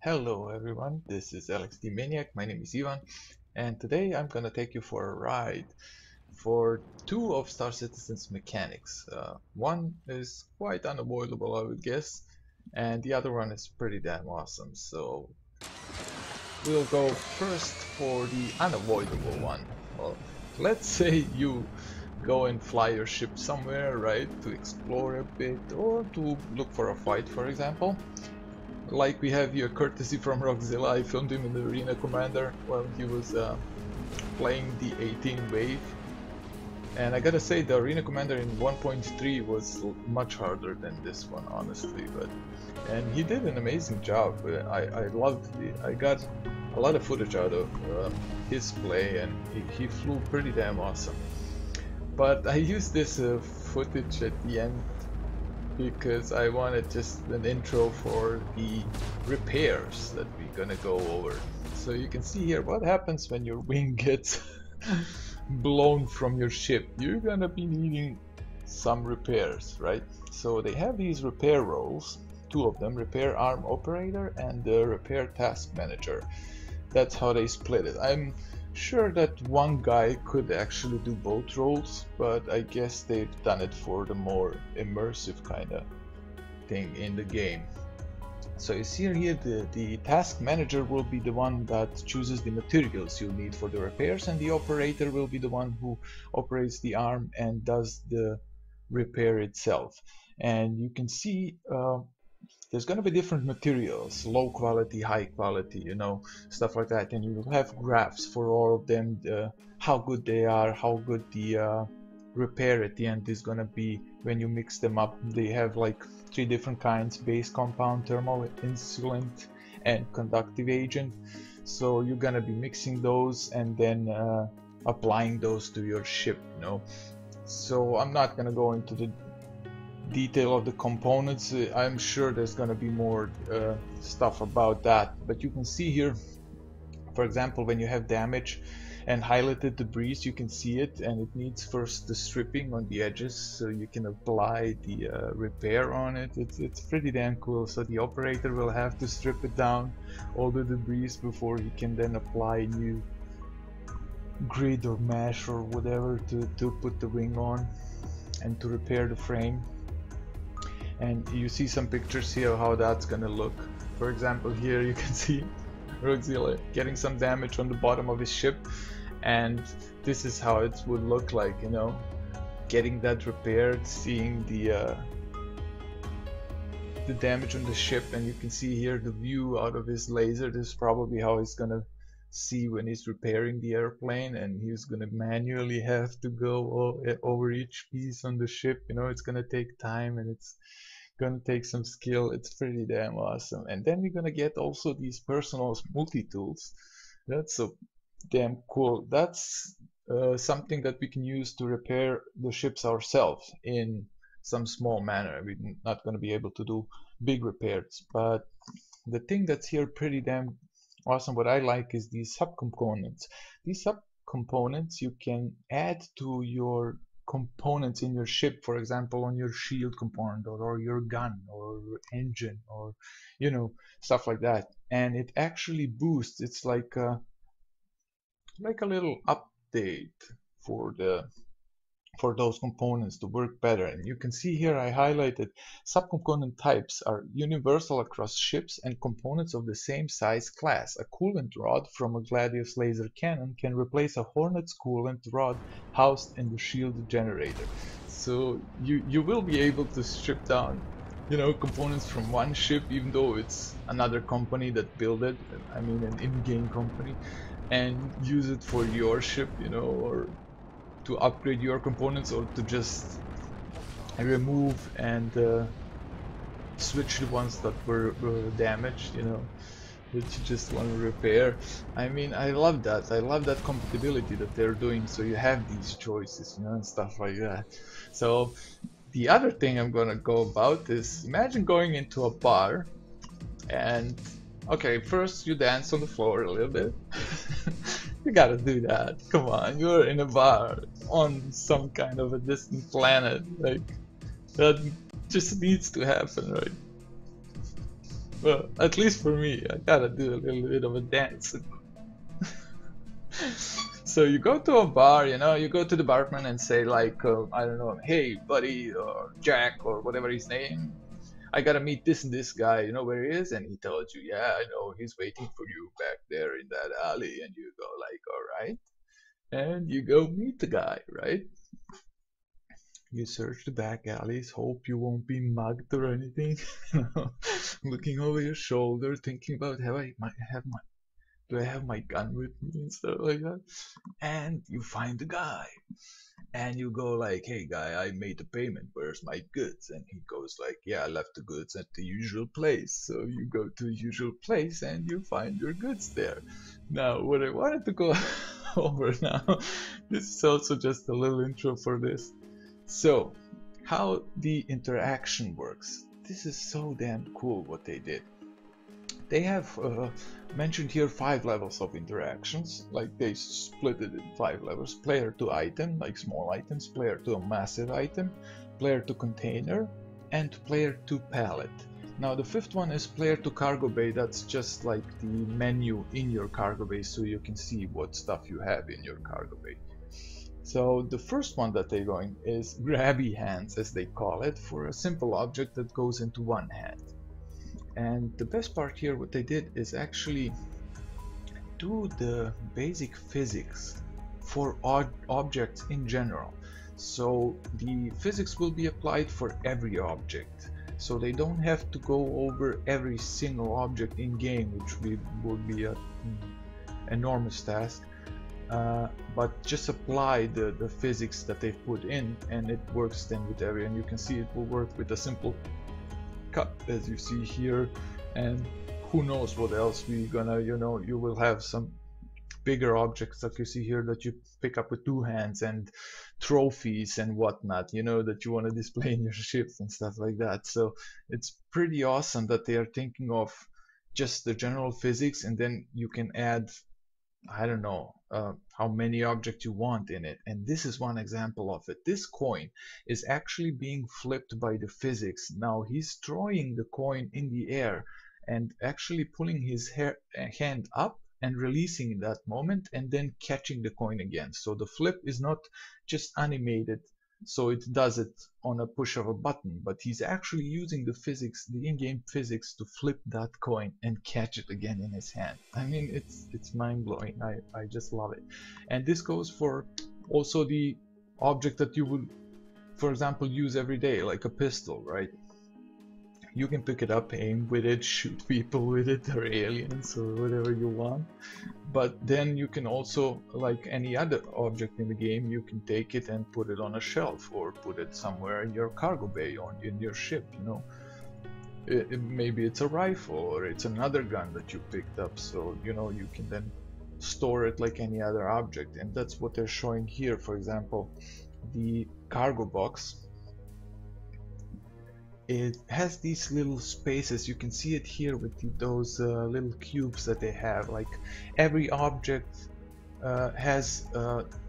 Hello everyone, this is LXD Maniac, my name is Ivan, and today I'm gonna take you for a ride for two of Star Citizen's mechanics. One is quite unavoidable, I would guess, and the other one is pretty damn awesome. So we'll go first for the unavoidable one. Well, let's say you go and fly your ship somewhere, right, to explore a bit or to look for a fight, for example. Like we have here, courtesy from Rockzilla, I filmed him in the Arena Commander while he was playing the 18 wave. And I gotta say, the Arena Commander in 1.3 was much harder than this one, honestly. And he did an amazing job. I loved it. I got a lot of footage out of his play, and he flew pretty damn awesome. But I used this footage at the end because I wanted just an intro for the repairs that we're gonna go over. So you can see here what happens when your wing gets blown from your ship. You're gonna be needing some repairs, right? So they have these repair roles, two of them, repair arm operator and the repair task manager. That's how they split it. I'm sure that one guy could actually do both roles, but I guess they've done it for the more immersive kind of thing in the game. So you see here the task manager will be the one that chooses the materials you'll need for the repairs, and the operator will be the one who operates the arm and does the repair itself. And you can see there's going to be different materials, low quality, high quality, you know, stuff like that, and you will have graphs for all of them, how good they are, how good the repair at the end is going to be when you mix them up. They have like three different kinds: base compound, thermal insulant, and conductive agent. So you're going to be mixing those and then applying those to your ship, you know. So I'm not going to go into the detail of the components. I'm sure there's gonna be more stuff about that, but you can see here, for example, when you have damage and highlighted debris, you can see it, and it needs first the stripping on the edges so you can apply the repair on it. It's pretty damn cool. So the operator will have to strip it down, all the debris, before he can then apply new grid or mesh or whatever to put the wing on and to repair the frame. And you see some pictures here of how that's gonna look. For example, here you can see Rockzilla getting some damage on the bottom of his ship, and this is how it would look like, you know, getting that repaired, seeing the damage on the ship, and you can see here the view out of his laser. This is probably how he's gonna see when he's repairing the airplane, and he's gonna manually have to go over each piece on the ship. You know, it's gonna take time and it's gonna take some skill. It's pretty damn awesome. And then we're gonna get also these personal multi-tools. That's so damn cool. That's something that we can use to repair the ships ourselves in some small manner. We're not gonna be able to do big repairs, but the thing that's here pretty damn awesome, what I like, is these subcomponents. These subcomponents you can add to your components in your ship, for example, on your shield component or your gun or engine, or you know, stuff like that, and it actually boosts. It's like a little update for those components to work better. And you can see here I highlighted subcomponent types are universal across ships and components of the same size class. A coolant rod from a Gladius laser cannon can replace a Hornet's coolant rod housed in the shield generator. So you will be able to strip down, you know, components from one ship, even though it's another company that built it, I mean an in-game company, and use it for your ship, you know, or to upgrade your components, or to just remove and switch the ones that were damaged, you know, that you just want to repair. I mean, I love that. I love that compatibility that they're doing, so you have these choices, you know, and stuff like that. So the other thing I'm gonna go about is, imagine going into a bar and, okay, first you dance on the floor a little bit. You gotta do that. Come on, you're in a bar on some kind of a distant planet. Like, that just needs to happen, right? Well, at least for me, I gotta do a little bit of a dance. So you go to a bar, you know, you go to the barman and say like, I don't know, hey buddy, or Jack, or whatever his name, I gotta meet this and this guy, you know where he is? And he tells you, yeah, I know, he's waiting for you back there in that alley. And you go like, all right. And you go meet the guy, right? You search the back alleys, hope you won't be mugged or anything. Looking over your shoulder, thinking about do I have my gun with me and stuff like that? And you find the guy, and you go like, hey guy, I made the payment, where's my goods? And he goes like, yeah, I left the goods at the usual place. So you go to the usual place and you find your goods there. Now what I wanted to go over now, this is also just a little intro for this. So how the interaction works, this is so damn cool what they did. They have mentioned here 5 levels of interactions, like they split it in 5 levels: player to item, like small items, player to a massive item, player to container, and player to pallet. Now the 5th one is player to cargo bay. That's just like the menu in your cargo bay, so you can see what stuff you have in your cargo bay. So the first one that they're going is grabby hands, as they call it, for a simple object that goes into one hand. And the best part here, what they did is actually do the basic physics for objects in general. So the physics will be applied for every object. So they don't have to go over every single object in game, which would be an enormous task. But just apply the physics that they've put in, and it works then with every. And you can see it will work with a simple cut, as you see here, and who knows what else we gonna, you know, you will have some bigger objects that you see here that you pick up with 2 hands, and trophies and whatnot, you know, that you want to display in your ships and stuff like that. So it's pretty awesome that they are thinking of just the general physics, and then you can add, I don't know, how many objects you want in it. And this is one example of it. This coin is actually being flipped by the physics. Now he's throwing the coin in the air and actually pulling his hand up and releasing in that moment, and then catching the coin again. So the flip is not just animated, so it does it on a push of a button, but he's actually using the physics, the in-game physics, to flip that coin and catch it again in his hand. I mean, it's mind-blowing. I just love it. And this goes for also the object that you would, for example, use every day, like a pistol, right? You can pick it up, aim with it, shoot people with it, or aliens, or whatever you want. But then you can also, like any other object in the game, you can take it and put it on a shelf, or put it somewhere in your cargo bay, or in your ship, you know. Maybe it's a rifle, or it's another gun that you picked up, so, you know, you can then store it like any other object. And that's what they're showing here. For example, the cargo box, it has these little spaces. You can see it here with those little cubes that they have. Like every object has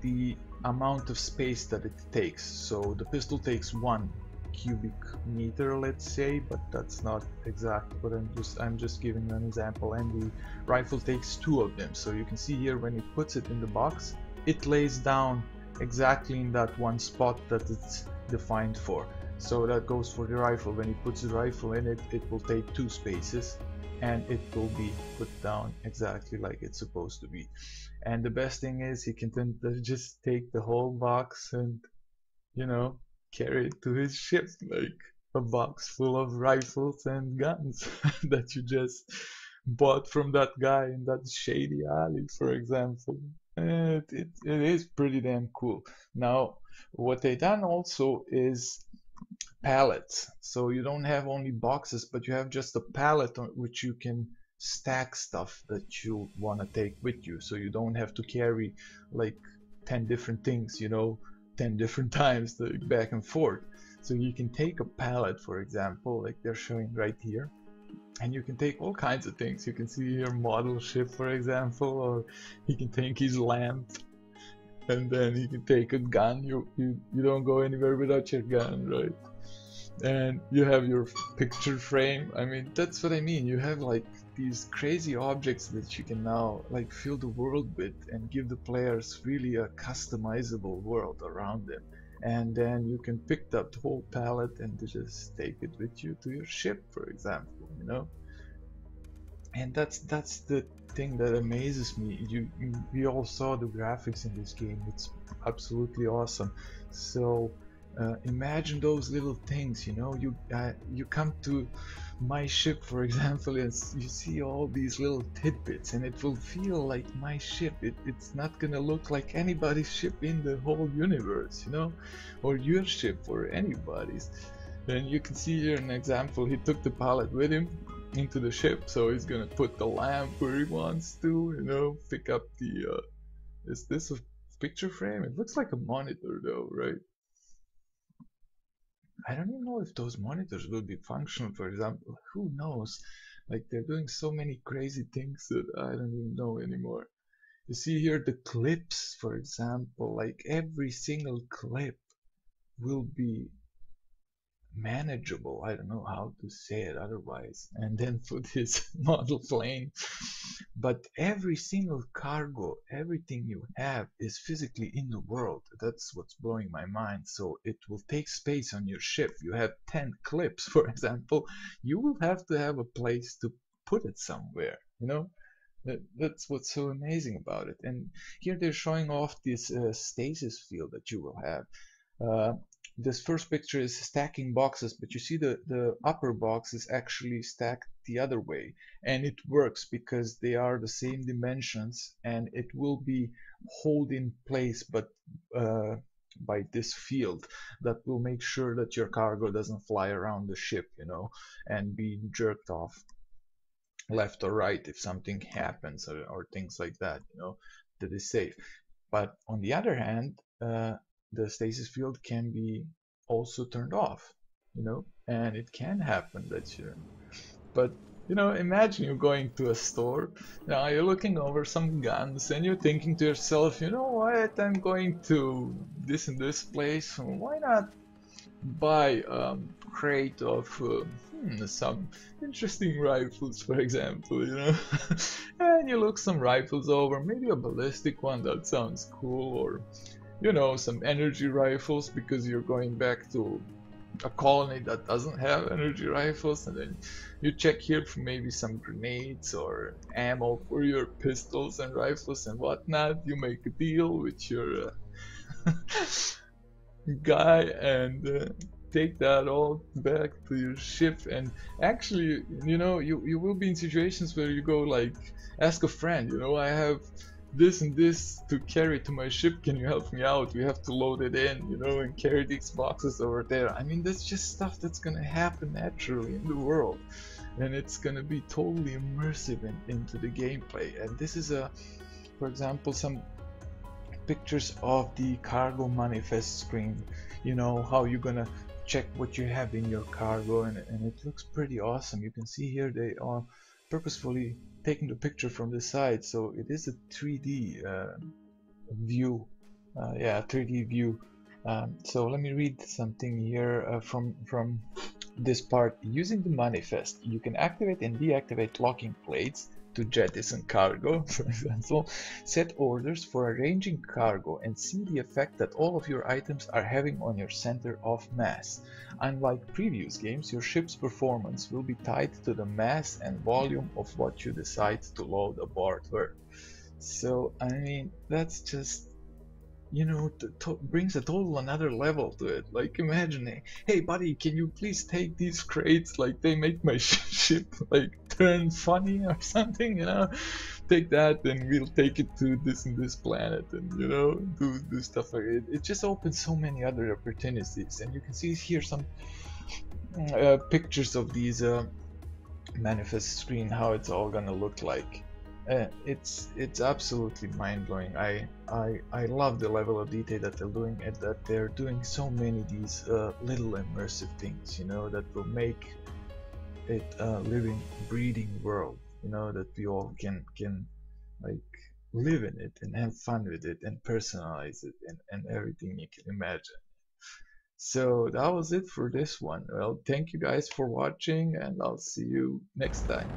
the amount of space that it takes. So the pistol takes 1 cubic meter, let's say, but that's not exact, but I'm just giving an example. And the rifle takes 2 of them. So you can see here, when it puts it in the box, it lays down exactly in that one spot that it's defined for. So that goes for the rifle. When he puts the rifle in it, it will take 2 spaces, and it will be put down exactly like it's supposed to be. And the best thing is, he can then just take the whole box and, you know, carry it to his ship, like a box full of rifles and guns that you just bought from that guy in that shady alley, for example. It is pretty damn cool. Now, what they done also is pallets. So you don't have only boxes, but you have just a pallet on which you can stack stuff that you want to take with you. So you don't have to carry like 10 different things, you know, 10 different times, like back and forth. So you can take a pallet, for example, like they're showing right here, and you can take all kinds of things. You can see your model ship, for example, or you can take his lamp, and then you can take a gun. You don't go anywhere without your gun, right? and you have your picture frame. I mean, that's what I mean. You have like these crazy objects that you can now like fill the world with and give the players really a customizable world around them. And then you can pick up the whole palette and just take it with you to your ship, for example, you know. And that's the thing that amazes me. We all saw the graphics in this game. It's absolutely awesome. So imagine those little things, you know. You come to my ship, for example, and you see all these little tidbits, and it will feel like my ship. It's not gonna look like anybody's ship in the whole universe, you know, or your ship or anybody's. And you can see here an example. He took the palette with him into the ship, so he's gonna put the lamp where he wants to, you know, pick up the is this a picture frame? It looks like a monitor though, right? I don't even know if those monitors will be functional, for example. Who knows? Like, they're doing so many crazy things that I don't even know anymore. You see here the clips, for example, like every single clip will be manageable. I don't know how to say it otherwise. And then for this model plane. But every single cargo, everything you have is physically in the world. That's what's blowing my mind. So it will take space on your ship. You have 10 clips, for example. You will have to have a place to put it somewhere, you know? That's what's so amazing about it. And here they're showing off this stasis field that you will have. Uh, this first picture is stacking boxes, but you see the upper box is actually stacked the other way, and it works because they are the same dimensions, and it will be hold in place, but by this field that will make sure that your cargo doesn't fly around the ship, you know, and be jerked off left or right if something happens, or things like that, you know, that is safe. But on the other hand, the stasis field can be also turned off, you know, and it can happen that you, but you know, imagine you're going to a store, now you're looking over some guns and you're thinking to yourself, you know what, I'm going to this and this place, why not buy a crate of some interesting rifles, for example, you know. And you look some rifles over, maybe a ballistic one, that sounds cool, or you know, some energy rifles because you're going back to a colony that doesn't have energy rifles, and then you check here for maybe some grenades or ammo for your pistols and rifles and whatnot. You make a deal with your guy and take that all back to your ship. And actually, you know, you will be in situations where you go like, ask a friend, you know, I have this and this to carry to my ship, can you help me out, we have to load it in, you know, and carry these boxes over there. I mean, that's just stuff that's gonna happen naturally in the world, and it's gonna be totally immersive into the gameplay. And this is for example, some pictures of the cargo manifest screen, you know, how you're gonna check what you have in your cargo, and it looks pretty awesome. You can see here they are purposefully taking the picture from the side, so it is a 3D view, yeah, 3D view. So let me read something here from this part. Using the manifest, you can activate and deactivate locking plates to jettison cargo, for example, set orders for arranging cargo, and see the effect that all of your items are having on your center of mass. Unlike previous games, your ship's performance will be tied to the mass and volume of what you decide to load aboard her. So, I mean, that's just, you know, brings a total another level to it. Like, imagine, hey buddy, can you please take these crates, like they make my ship like turn funny or something, you know, take that and we'll take it to this and this planet, and you know, do stuff like it. It just opens so many other opportunities. And you can see here some pictures of these manifest screen, how it's all gonna look like. It's absolutely mind-blowing. I love the level of detail that they're doing, and that they're doing so many these little immersive things, you know, that will make it a living, breathing world, you know, that we all can like live in it and have fun with it and personalize it, and everything you can imagine. So that was it for this one. Well, thank you guys for watching, and I'll see you next time.